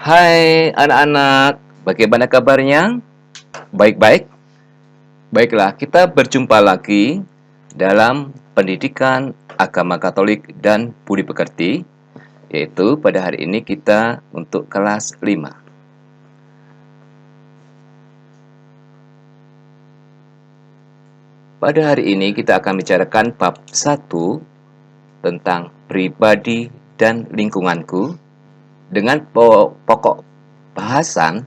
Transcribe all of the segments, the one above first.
Hai anak-anak, bagaimana kabarnya? Baik-baik? Baiklah, kita berjumpa lagi dalam pendidikan agama Katolik dan budi pekerti, yaitu pada hari ini kita untuk kelas 5. Pada hari ini kita akan bicarakan bab 1 tentang pribadi dan lingkunganku dengan pokok bahasan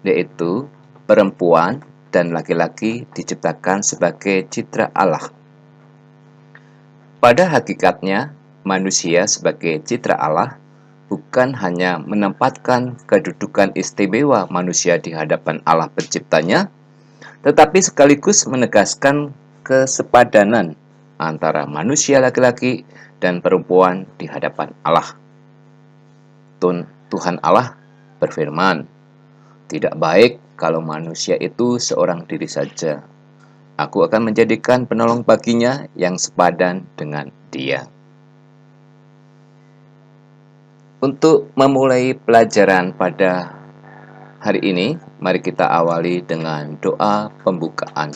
yaitu perempuan dan laki-laki diciptakan sebagai citra Allah. Pada hakikatnya, manusia sebagai citra Allah bukan hanya menempatkan kedudukan istimewa manusia di hadapan Allah penciptanya, tetapi sekaligus menegaskan kesepadanan antara manusia laki-laki dan perempuan di hadapan Allah. Tuhan Allah berfirman, "Tidak baik kalau manusia itu seorang diri saja. Aku akan menjadikan penolong baginya yang sepadan dengan dia." Untuk memulai pelajaran pada hari ini, mari kita awali dengan doa pembukaan.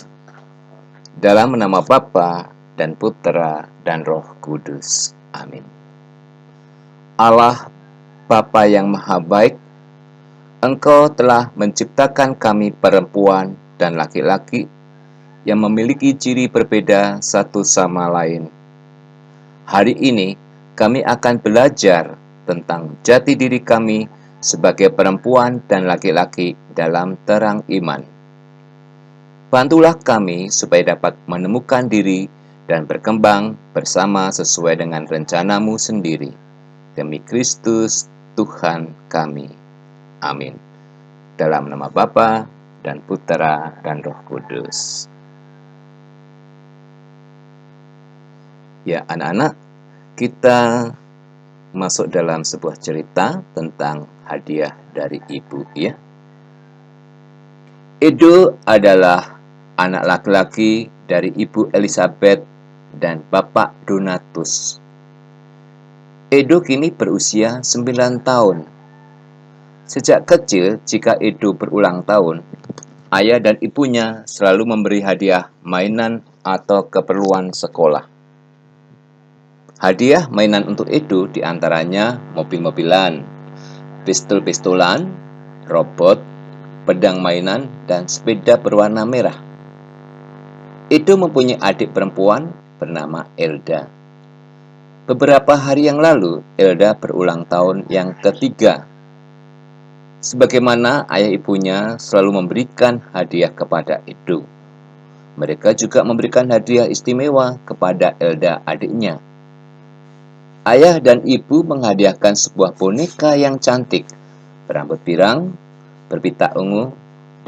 Dalam nama Bapa dan Putera dan Roh Kudus. Amin. Allah Bapa yang Maha Baik, Engkau telah menciptakan kami perempuan dan laki-laki yang memiliki ciri berbeda satu sama lain. Hari ini kami akan belajar tentang jati diri kami sebagai perempuan dan laki-laki dalam terang iman. Bantulah kami supaya dapat menemukan diri dan berkembang bersama sesuai dengan rencana-Mu sendiri. Demi Kristus Tuhan kami. Amin. Dalam nama Bapa dan Putera dan Roh Kudus. Ya, anak-anak, kita masuk dalam sebuah cerita tentang hadiah dari ibu, ya. Edo adalah anak laki-laki dari Ibu Elizabeth dan Bapak Donatus. Edo kini berusia 9 tahun. Sejak kecil, jika Edo berulang tahun, ayah dan ibunya selalu memberi hadiah mainan atau keperluan sekolah. Hadiah mainan untuk Edo diantaranya mobil-mobilan, pistol-pistolan, robot, pedang mainan, dan sepeda berwarna merah. Edo mempunyai adik perempuan bernama Elda. Beberapa hari yang lalu, Elda berulang tahun yang ketiga. Sebagaimana ayah ibunya selalu memberikan hadiah kepada Edo, mereka juga memberikan hadiah istimewa kepada Elda adiknya. Ayah dan ibu menghadiahkan sebuah boneka yang cantik, berambut pirang, berpita ungu,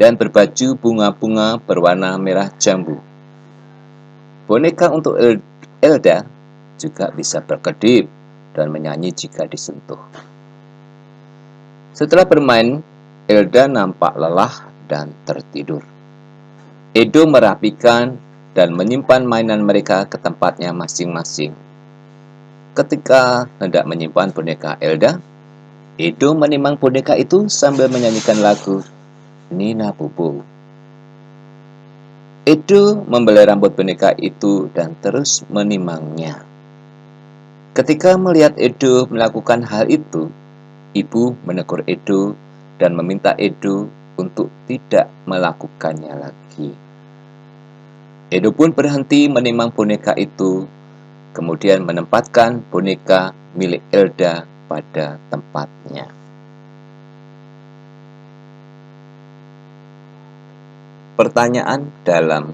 dan berbaju bunga-bunga berwarna merah jambu. Boneka untuk Elda juga bisa berkedip dan menyanyi jika disentuh. Setelah bermain, Elda nampak lelah dan tertidur. Edo merapikan dan menyimpan mainan mereka ke tempatnya masing-masing. Ketika hendak menyimpan boneka Elda, Edo menimang boneka itu sambil menyanyikan lagu Nina Bobo. Edo membelai rambut boneka itu dan terus menimangnya. Ketika melihat Edo melakukan hal itu, ibu menegur Edo dan meminta Edo untuk tidak melakukannya lagi. Edo pun berhenti menimang boneka itu, kemudian menempatkan boneka milik Elda pada tempatnya. Pertanyaan dalam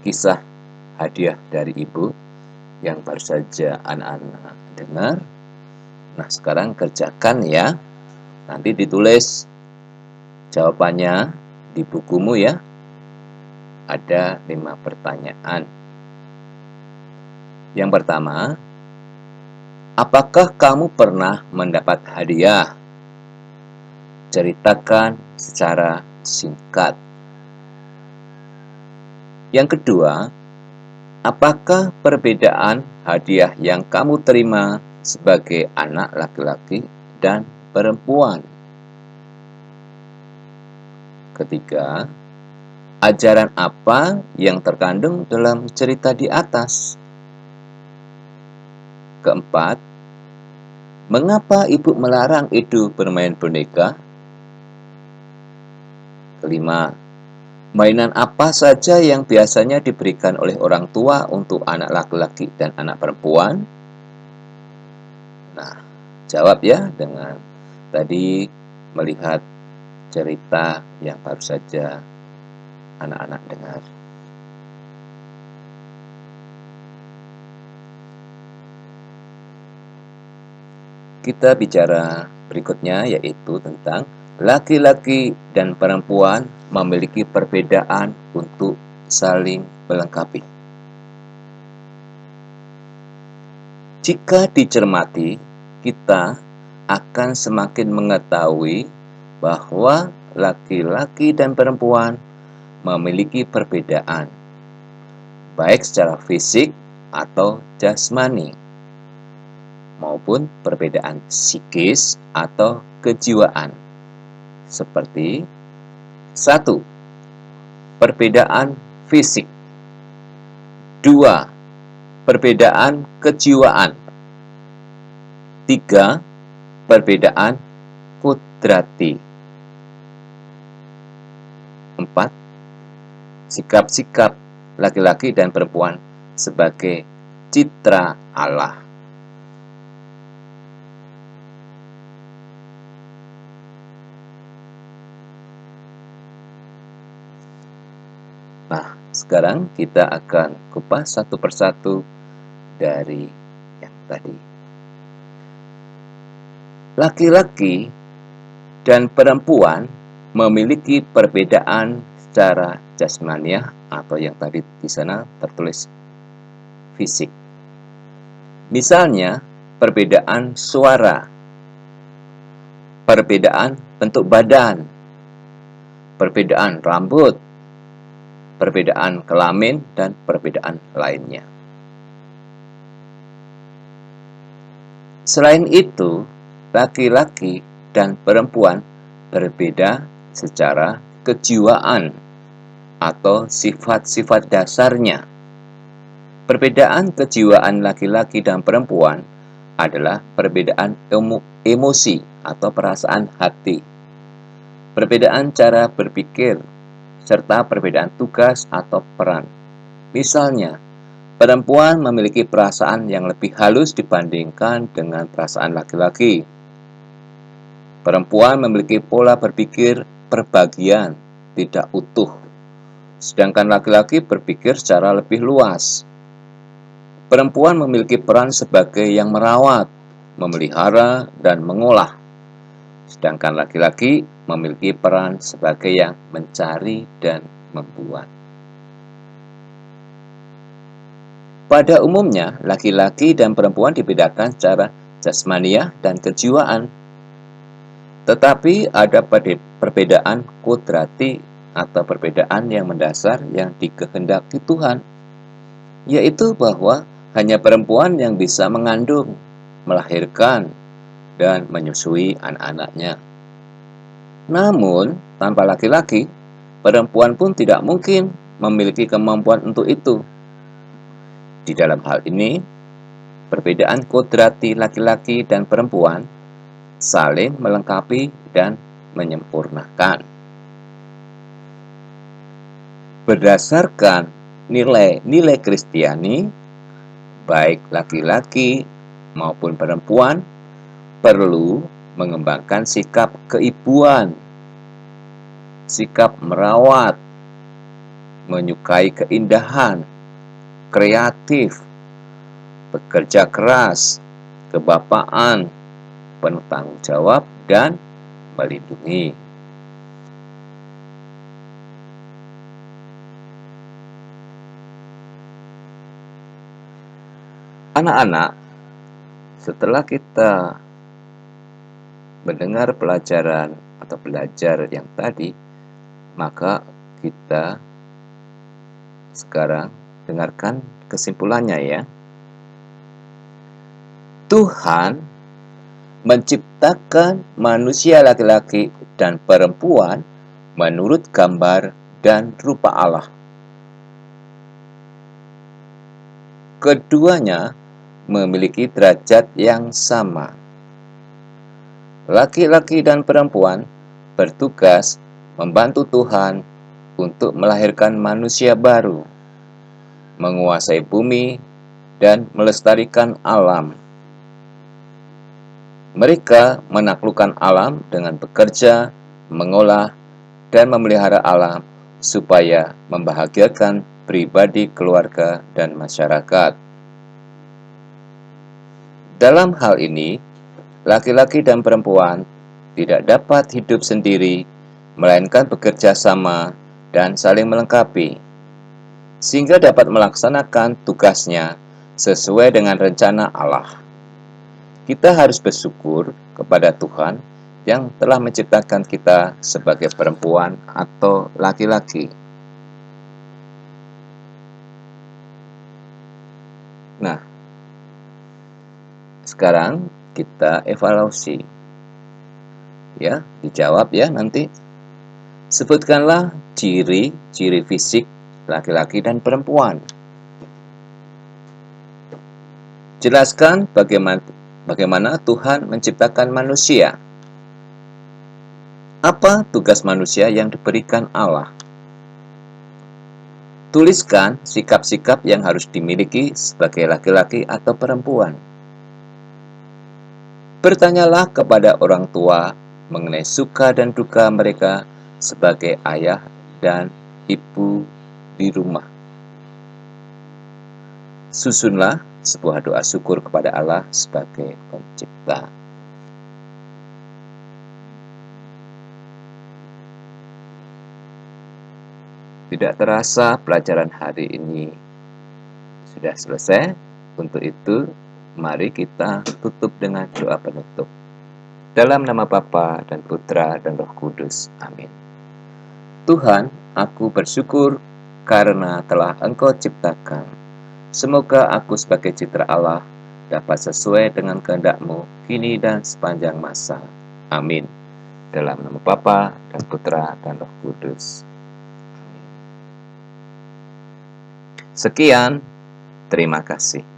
kisah hadiah dari ibu yang baru saja anak-anak dengar. Nah, sekarang kerjakan ya. Nanti ditulis jawabannya di bukumu ya. Ada 5 pertanyaan. Yang pertama, apakah kamu pernah mendapat hadiah? Ceritakan secara singkat. Yang kedua, apakah perbedaan hadiah yang kamu terima sebagai anak laki-laki dan perempuan? Ketiga, ajaran apa yang terkandung dalam cerita di atas? Keempat, mengapa ibu melarang Edo bermain boneka? Kelima, mainan apa saja yang biasanya diberikan oleh orang tua untuk anak laki-laki dan anak perempuan? Nah, jawab ya dengan tadi melihat cerita yang baru saja anak-anak dengar. Kita bicara berikutnya yaitu tentang laki-laki dan perempuan memiliki perbedaan untuk saling melengkapi. Jika dicermati, kita akan semakin mengetahui bahwa laki-laki dan perempuan memiliki perbedaan, baik secara fisik atau jasmani, maupun perbedaan psikis atau kejiwaan. Seperti 1. Perbedaan fisik. 2. Perbedaan kejiwaan. 3. Perbedaan kudrati. 4. Sikap-sikap laki-laki dan perempuan sebagai citra Allah. Nah, sekarang kita akan kupas satu persatu dari yang tadi. Laki-laki dan perempuan memiliki perbedaan secara jasmaniah atau yang tadi di sana tertulis fisik. Misalnya, perbedaan suara, perbedaan bentuk badan, perbedaan rambut, perbedaan kelamin, dan perbedaan lainnya. Selain itu, laki-laki dan perempuan berbeda secara kejiwaan atau sifat-sifat dasarnya. Perbedaan kejiwaan laki-laki dan perempuan adalah perbedaan emosi atau perasaan hati, perbedaan cara berpikir, serta perbedaan tugas atau peran. Misalnya, perempuan memiliki perasaan yang lebih halus dibandingkan dengan perasaan laki-laki. Perempuan memiliki pola berpikir perbagian, tidak utuh, sedangkan laki-laki berpikir secara lebih luas. Perempuan memiliki peran sebagai yang merawat, memelihara, dan mengolah, sedangkan laki-laki memiliki peran sebagai yang mencari dan membuat. Pada umumnya, laki-laki dan perempuan dibedakan secara jasmaniah dan kejiwaan. Tetapi ada perbedaan kudrati atau perbedaan yang mendasar yang dikehendaki Tuhan, yaitu bahwa hanya perempuan yang bisa mengandung, melahirkan, dan menyusui anak-anaknya. Namun, tanpa laki-laki, perempuan pun tidak mungkin memiliki kemampuan untuk itu. Di dalam hal ini, perbedaan kodrati laki-laki dan perempuan saling melengkapi dan menyempurnakan. Berdasarkan nilai-nilai Kristiani, baik laki-laki maupun perempuan perlu mengembangkan sikap keibuan, sikap merawat, menyukai keindahan, kreatif, bekerja keras, kebapaan, penuh tanggung jawab, dan melindungi. Anak-anak, setelah kita mendengar pelajaran atau belajar yang tadi, maka kita sekarang dengarkan kesimpulannya ya. Tuhan menciptakan manusia laki-laki dan perempuan menurut gambar dan rupa Allah. Keduanya memiliki derajat yang sama. Laki-laki dan perempuan bertugas membantu Tuhan untuk melahirkan manusia baru, menguasai bumi, dan melestarikan alam. Mereka menaklukkan alam dengan bekerja, mengolah, dan memelihara alam supaya membahagiakan pribadi, keluarga, dan masyarakat. Dalam hal ini, laki-laki dan perempuan tidak dapat hidup sendiri, melainkan bekerja sama dan saling melengkapi, sehingga dapat melaksanakan tugasnya sesuai dengan rencana Allah. Kita harus bersyukur kepada Tuhan yang telah menciptakan kita sebagai perempuan atau laki-laki. Nah, sekarang kita evaluasi. Ya, dijawab ya nanti. Sebutkanlah ciri-ciri fisik laki-laki dan perempuan. Jelaskan bagaimana Tuhan menciptakan manusia. Apa tugas manusia yang diberikan Allah? Tuliskan sikap-sikap yang harus dimiliki sebagai laki-laki atau perempuan. Bertanyalah kepada orang tua mengenai suka dan duka mereka sebagai ayah dan ibu di rumah. Susunlah sebuah doa syukur kepada Allah sebagai pencipta. Tidak terasa pelajaran hari ini sudah selesai. Untuk itu, mari kita tutup dengan doa penutup. Dalam nama Bapa dan Putra dan Roh Kudus. Amin. Tuhan, aku bersyukur karena telah Engkau ciptakan. Semoga aku sebagai citra Allah dapat sesuai dengan kehendak-Mu kini dan sepanjang masa. Amin. Dalam nama Bapa dan Putra dan Roh Kudus. Sekian, terima kasih.